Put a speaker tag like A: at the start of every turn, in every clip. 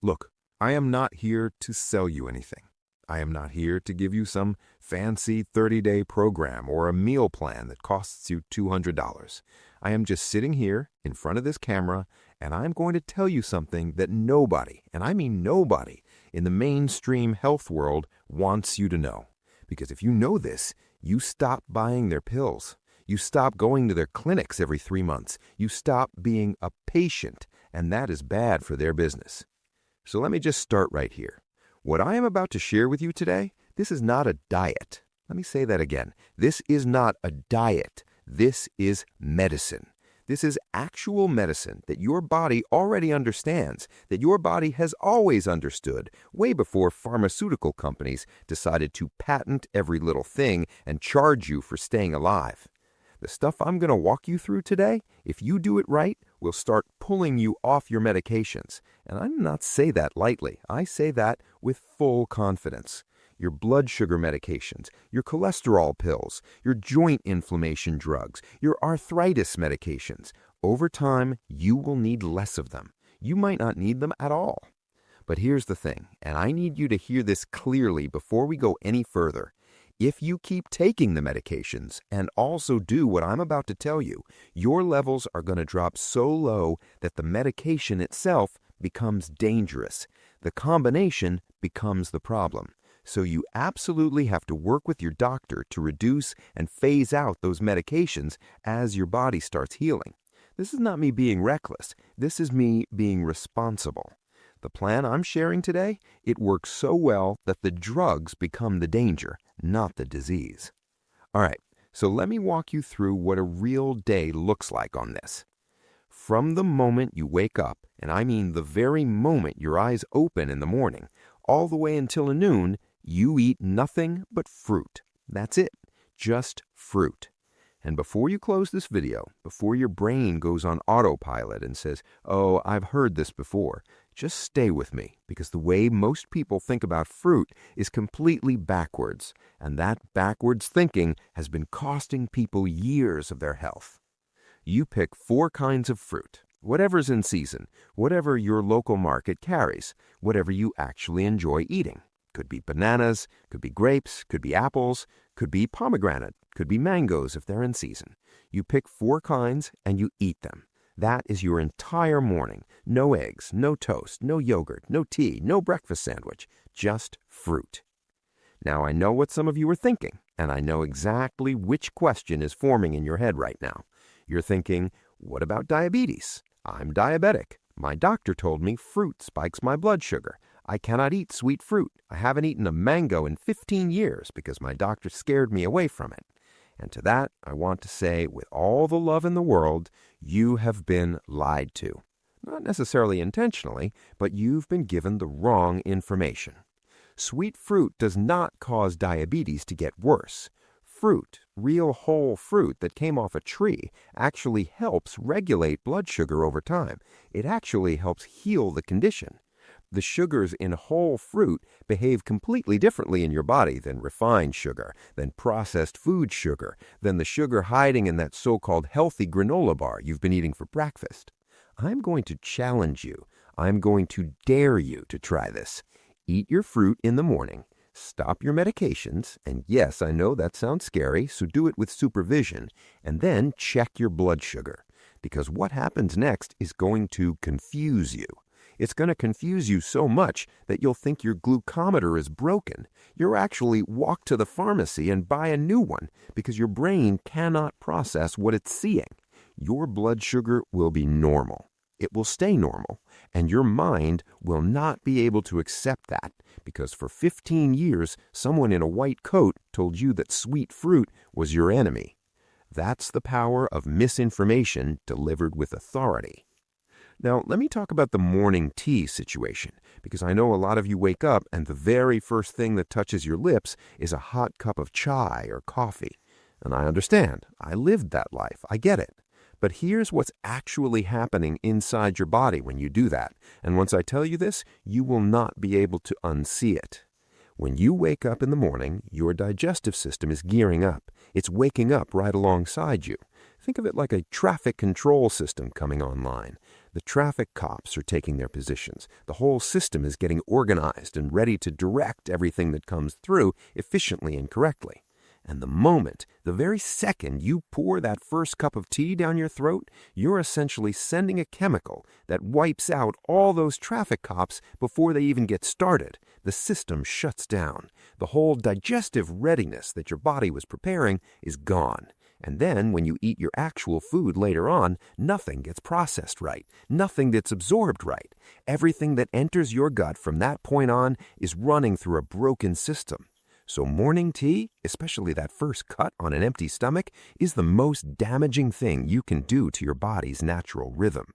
A: Look, I am not here to sell you anything. I am not here to give you some fancy 30-day program or a meal plan that costs you $200. I am just sitting here in front of this camera, and I'm going to tell you something that nobody, and I mean nobody, in the mainstream health world wants you to know. Because if you know this, you stop buying their pills. You stop going to their clinics every 3 months. You stop being a patient, and that is bad for their business. So let me just start right here. What I am about to share with you today, this is not a diet. Let me say that again. This is not a diet. This is medicine. This is actual medicine that your body already understands, that your body has always understood, way before pharmaceutical companies decided to patent every little thing and charge you for staying alive. The stuff I'm going to walk you through today, if you do it right, will start pulling you off your medications. And I do not say that lightly. I say that with full confidence. Your blood sugar medications, your cholesterol pills, your joint inflammation drugs, your arthritis medications. Over time, you will need less of them. You might not need them at all. But here's the thing, and I need you to hear this clearly before we go any further. If you keep taking the medications and also do what I'm about to tell you, your levels are going to drop so low that the medication itself becomes dangerous. The combination becomes the problem. So you absolutely have to work with your doctor to reduce and phase out those medications as your body starts healing. This is not me being reckless. This is me being responsible. The plan I'm sharing today, it works so well that the drugs become the danger, not the disease. All right, so let me walk you through what a real day looks like on this. From the moment you wake up, and I mean the very moment your eyes open in the morning, all the way until noon, you eat nothing but fruit. That's it, just fruit. And before you close this video, before your brain goes on autopilot and says, "Oh, I've heard this before," just stay with me, because the way most people think about fruit is completely backwards, and that backwards thinking has been costing people years of their health. You pick 4 kinds of fruit, whatever's in season, whatever your local market carries, whatever you actually enjoy eating. Could be bananas, could be grapes, could be apples, could be pomegranate, could be mangoes if they're in season. You pick 4 kinds and you eat them. That is your entire morning. No eggs, no toast, no yogurt, no tea, no breakfast sandwich, just fruit. Now, I know what some of you are thinking, and I know exactly which question is forming in your head right now. You're thinking, what about diabetes? I'm diabetic. My doctor told me fruit spikes my blood sugar. I cannot eat sweet fruit. I haven't eaten a mango in 15 years because my doctor scared me away from it. And to that, I want to say, with all the love in the world, you have been lied to. Not necessarily intentionally, but you've been given the wrong information. Sweet fruit does not cause diabetes to get worse. Fruit, real whole fruit that came off a tree, actually helps regulate blood sugar over time. It actually helps heal the condition. The sugars in whole fruit behave completely differently in your body than refined sugar, than processed food sugar, than the sugar hiding in that so-called healthy granola bar you've been eating for breakfast. I'm going to challenge you. I'm going to dare you to try this. Eat your fruit in the morning. Stop your medications, and yes, I know that sounds scary, so do it with supervision, and then check your blood sugar, because what happens next is going to confuse you. It's going to confuse you so much that you'll think your glucometer is broken. You'll actually walk to the pharmacy and buy a new one because your brain cannot process what it's seeing. Your blood sugar will be normal. It will stay normal, and your mind will not be able to accept that because for 15 years, someone in a white coat told you that sweet fruit was your enemy. That's the power of misinformation delivered with authority. Now, let me talk about the morning tea situation, because I know a lot of you wake up and the very first thing that touches your lips is a hot cup of chai or coffee. And I understand. I lived that life. I get it. But here's what's actually happening inside your body when you do that. And once I tell you this, you will not be able to unsee it. When you wake up in the morning, your digestive system is gearing up. It's waking up right alongside you. Think of it like a traffic control system coming online.
B: The traffic cops are taking their positions. The whole system is getting organized and ready to direct everything that comes through efficiently and correctly. And the very second you pour that first cup of tea down your throat, you're essentially sending a chemical that wipes out all those traffic cops before they even get started. The system shuts down. The whole digestive readiness that your body was preparing is gone. And then when you eat your actual food later on, nothing gets processed right. Nothing gets absorbed right. Everything that enters your gut from that point on is running through a broken system. So morning tea, especially that first cut on an empty stomach, is the most damaging thing you can do to your body's natural rhythm.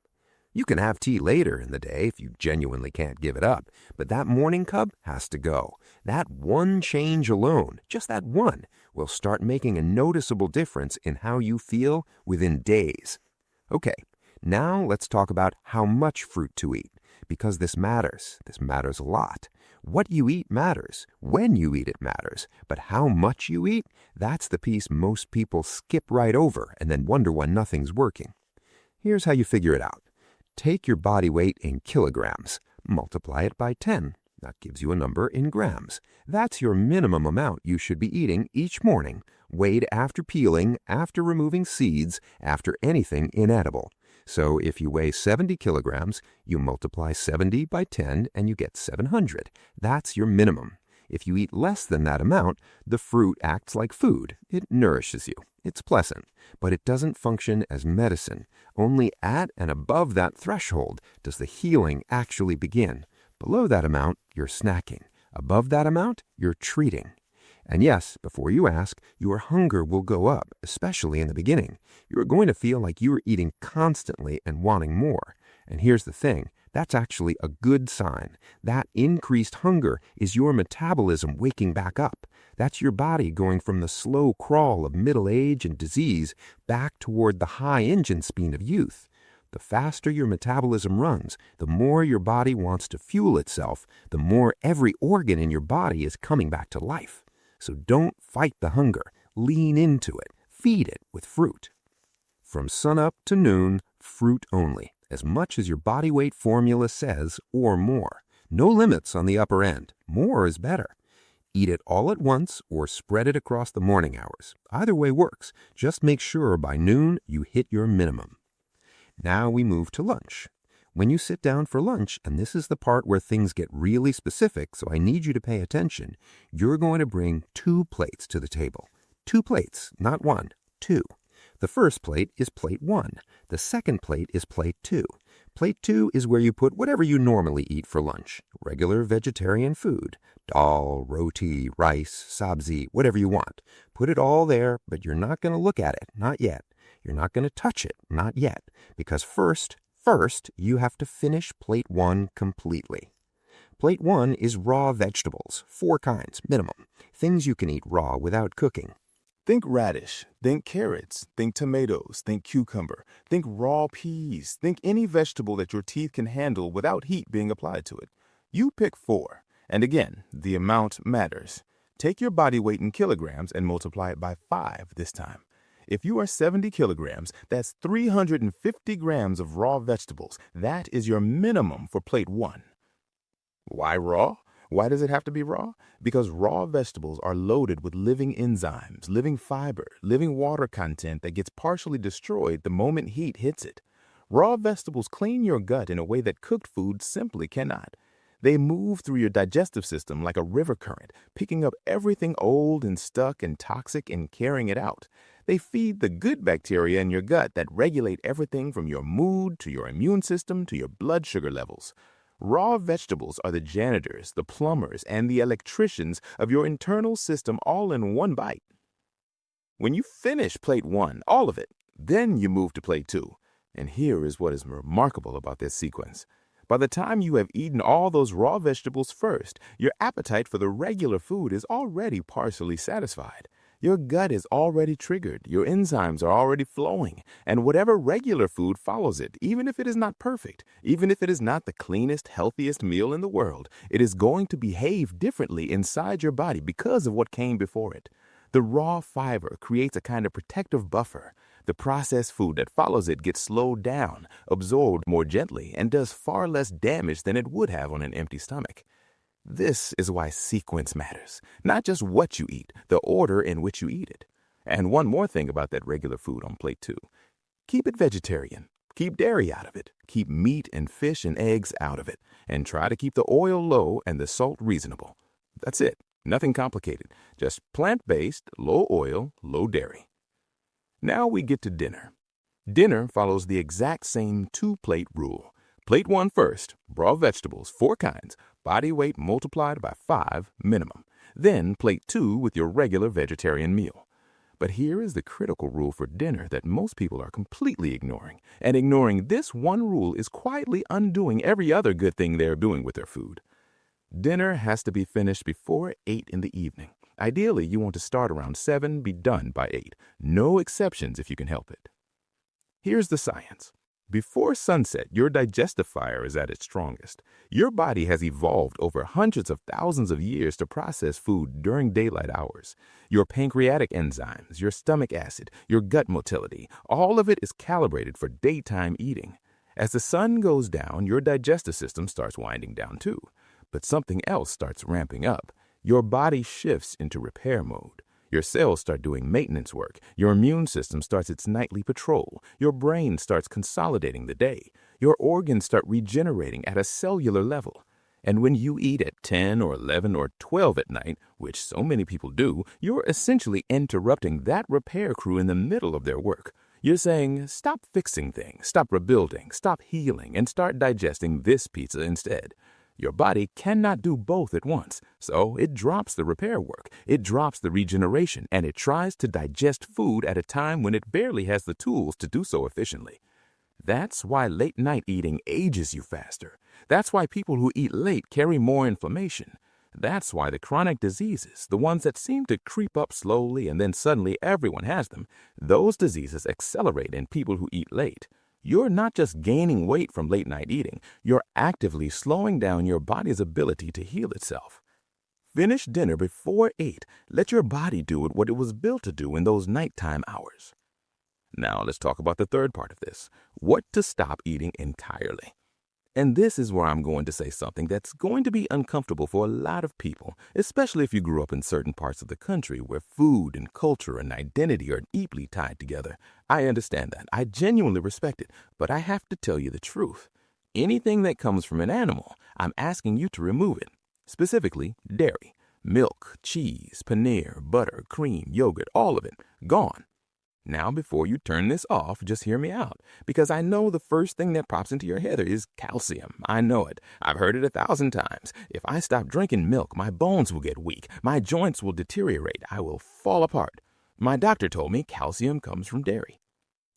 B: You can have tea later in the day if you genuinely can't give it up, but that morning cup has to go. That one change alone, just that one, will start making a noticeable difference in how you feel within days. Okay, now let's talk about how much fruit to eat, because this matters. This matters a lot. What you eat matters. When you eat it matters. But how much you eat, that's the piece most people skip right over and then wonder why nothing's working. Here's how you figure it out. Take your body weight in kilograms. Multiply it by 10. That gives you a number in grams. That's your minimum amount you should be eating each morning, weighed after peeling, after removing seeds, after anything inedible. So if you weigh 70 kilograms, you multiply 70 by 10 and you get 700. That's your minimum. If you eat less than that amount, the fruit acts like food. It nourishes you. It's pleasant, but it doesn't function as medicine. Only at and above that threshold does the healing actually begin. Below that amount, you're snacking. Above that amount, you're treating. And yes, before you ask, your hunger will go up, especially in the beginning. You're going to feel like you are eating constantly and wanting more. And here's the thing, that's actually a good sign. That increased hunger is your metabolism waking back up. That's your body going from the slow crawl of middle age and disease back toward the high engine speed of youth. The faster your metabolism runs, the more your body wants to fuel itself, the more every organ in your body is coming back to life. So don't fight the hunger. Lean into it. Feed it with fruit. From sunup to noon, fruit only, as much as your body weight formula says or more. No limits on the upper end. More is better. Eat it all at once or spread it across the morning hours. Either way works. Just make sure by noon you hit your minimum. Now we move to lunch. When you sit down for lunch, and this is the part where things get really specific, so I need you to pay attention, you're going to bring 2 plates to the table. 2 plates, not 1, 2. The first plate is plate 1. The second plate is plate 2. Plate 2 is where you put whatever you normally eat for lunch. Regular vegetarian food. Dal, roti, rice, sabzi, whatever you want. Put it all there, but you're not going to look at it, not yet. You're not going to touch it, not yet. Because first, you have to finish plate 1 completely. Plate 1 is raw vegetables, 4 kinds, minimum. Things you can eat raw without cooking.
C: Think radish, think carrots, think tomatoes, think cucumber, think raw peas, think any vegetable that your teeth can handle without heat being applied to it. You pick 4. And again, the amount matters. Take your body weight in kilograms and multiply it by 5 this time. If you are 70 kilograms, that's 350 grams of raw vegetables. That is your minimum for plate 1. Why raw? Why does it have to be raw? Because raw vegetables are loaded with living enzymes, living fiber, living water content that gets partially destroyed the moment heat hits it. Raw vegetables clean your gut in a way that cooked food simply cannot. They move through your digestive system like a river current, picking up everything old and stuck and toxic and carrying it out. They feed the good bacteria in your gut that regulate everything from your mood to your immune system to your blood sugar levels. Raw vegetables are the janitors, the plumbers, and the electricians of your internal system all in one bite. When you finish plate 1, all of it, then you move to plate 2. And here is what is remarkable about this sequence. By the time you have eaten all those raw vegetables first, your appetite for the regular food is already partially satisfied. Your gut is already triggered, your enzymes are already flowing, and whatever regular food follows it, even if it is not perfect, even if it is not the cleanest, healthiest meal in the world, it is going to behave differently inside your body because of what came before it. The raw fiber creates a kind of protective buffer. The processed food that follows it gets slowed down, absorbed more gently, and does far less damage than it would have on an empty stomach. This is why sequence matters. Not just what you eat, the order in which you eat it. And one more thing about that regular food on plate 2. Keep it vegetarian. Keep dairy out of it. Keep meat and fish and eggs out of it. And try to keep the oil low and the salt reasonable. That's it. Nothing complicated. Just plant-based, low oil, low dairy. Now we get to dinner. Dinner follows the exact same 2-plate rule. Plate 1 first, raw vegetables, 4 kinds, body weight multiplied by 5 minimum. Then plate 2 with your regular vegetarian meal. But here is the critical rule for dinner that most people are completely ignoring. And ignoring this one rule is quietly undoing every other good thing they're doing with their food. Dinner has to be finished before 8 in the evening. Ideally, you want to start around 7, be done by 8. No exceptions if you can help it. Here's the science. Before sunset, your digestive fire is at its strongest. Your body has evolved over hundreds of thousands of years to process food during daylight hours. Your pancreatic enzymes, your stomach acid, your gut motility, all of it is calibrated for daytime eating. As the sun goes down, your digestive system starts winding down too. But something else starts ramping up. Your body shifts into repair mode. Your cells start doing maintenance work. Your immune system starts its nightly patrol. Your brain starts consolidating the day. Your organs start regenerating at a cellular level. And when you eat at 10 or 11 or 12 at night, which so many people do, you're essentially interrupting that repair crew in the middle of their work. You're saying, stop fixing things, stop rebuilding, stop healing, and start digesting this pizza instead. Your body cannot do both at once, so it drops the repair work, it drops the regeneration, and it tries to digest food at a time when it barely has the tools to do so efficiently. That's why late-night eating ages you faster. That's why people who eat late carry more inflammation. That's why the chronic diseases, the ones that seem to creep up slowly and then suddenly everyone has them, those diseases accelerate in people who eat late. You're not just gaining weight from late-night eating, you're actively slowing down your body's ability to heal itself. Finish dinner before 8. Let your body do what it was built to do in those nighttime hours. Now let's talk about the third part of this, what to stop eating entirely. And this is where I'm going to say something that's going to be uncomfortable for a lot of people, especially if you grew up in certain parts of the country where food and culture and identity are deeply tied together. I understand that. I genuinely respect it, but I have to tell you the truth. Anything that comes from an animal, I'm asking you to remove it. Specifically, dairy, milk, cheese, paneer, butter, cream, yogurt, all of it, gone. Now, before you turn this off, just hear me out, because I know the first thing that pops into your head is calcium. I know it. I've heard it 1,000 times. If I stop drinking milk, my bones will get weak. My joints will deteriorate. I will fall apart. My doctor told me calcium comes from dairy.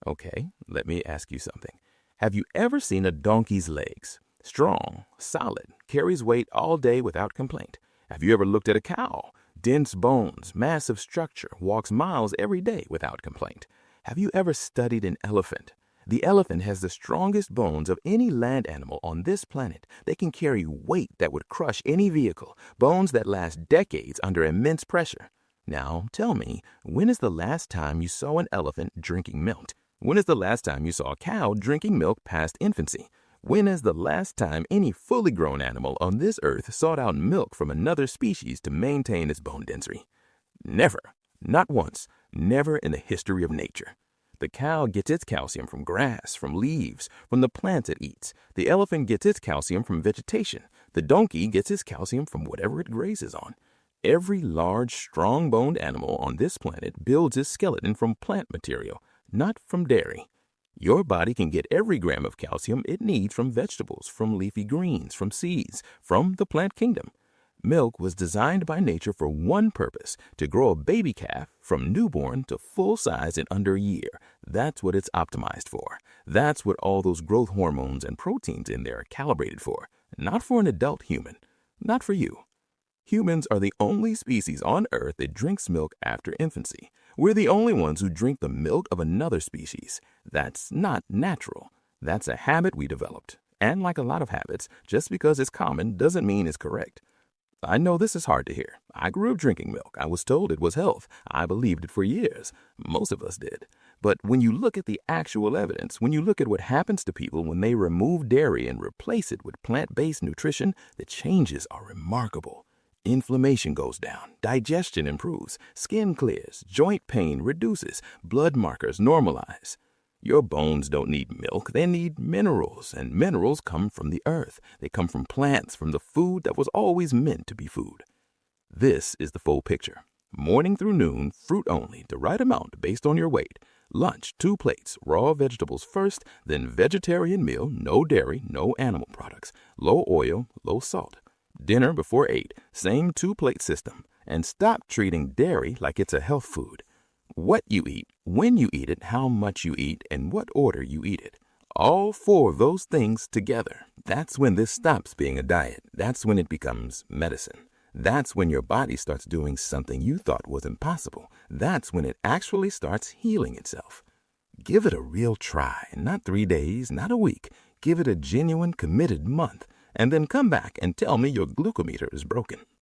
C: Okay, let me ask you something. Have you ever seen a donkey's legs? Strong, solid, carries weight all day without complaint. Have you ever looked at a cow? Dense bones, massive structure, walks miles every day without complaint. Have you ever studied an elephant? The elephant has the strongest bones of any land animal on this planet. They can carry weight that would crush any vehicle, bones that last decades under immense pressure. Now, tell me, when is the last time you saw an elephant drinking milk? When is the last time you saw a cow drinking milk past infancy? When is the last time any fully grown animal on this earth sought out milk from another species to maintain its bone density? Never. Not once. Never in the history of nature. The cow gets its calcium from grass, from leaves, from the plants it eats. The elephant gets its calcium from vegetation. The donkey gets its calcium from whatever it grazes on. Every large, strong-boned animal on this planet builds its skeleton from plant material, not from dairy. Your body can get every gram of calcium it needs from vegetables, from leafy greens, from seeds, from the plant kingdom. Milk was designed by nature for one purpose, to grow a baby calf from newborn to full size in under a year. That's what it's optimized for. That's what all those growth hormones and proteins in there are calibrated for. Not for an adult human. Not for you. Humans are the only species on Earth that drinks milk after infancy. We're the only ones who drink the milk of another species. That's not natural. That's a habit we developed. And like a lot of habits, just because it's common doesn't mean it's correct. I know this is hard to hear. I grew up drinking milk. I was told it was health. I believed it for years. Most of us did. But when you look at the actual evidence, when you look at what happens to people when they remove dairy and replace it with plant-based nutrition, the changes are remarkable. Inflammation goes down, digestion improves, skin clears, joint pain reduces, blood markers normalize. Your bones don't need milk, they need minerals, and minerals come from the earth. They come from plants, from the food that was always meant to be food. This is the full picture. Morning through noon, fruit only, the right amount based on your weight. Lunch, 2 plates, raw vegetables first, then vegetarian meal, no dairy, no animal products, low oil, low salt. Dinner before 8, same 2-plate system. And stop treating dairy like it's a health food. What you eat, when you eat it, how much you eat, and what order you eat it. All 4 of those things together. That's when this stops being a diet. That's when it becomes medicine. That's when your body starts doing something you thought was impossible. That's when it actually starts healing itself. Give it a real try, not 3 days, not a week. Give it a genuine, committed month, and then come back and tell me your glucometer is broken.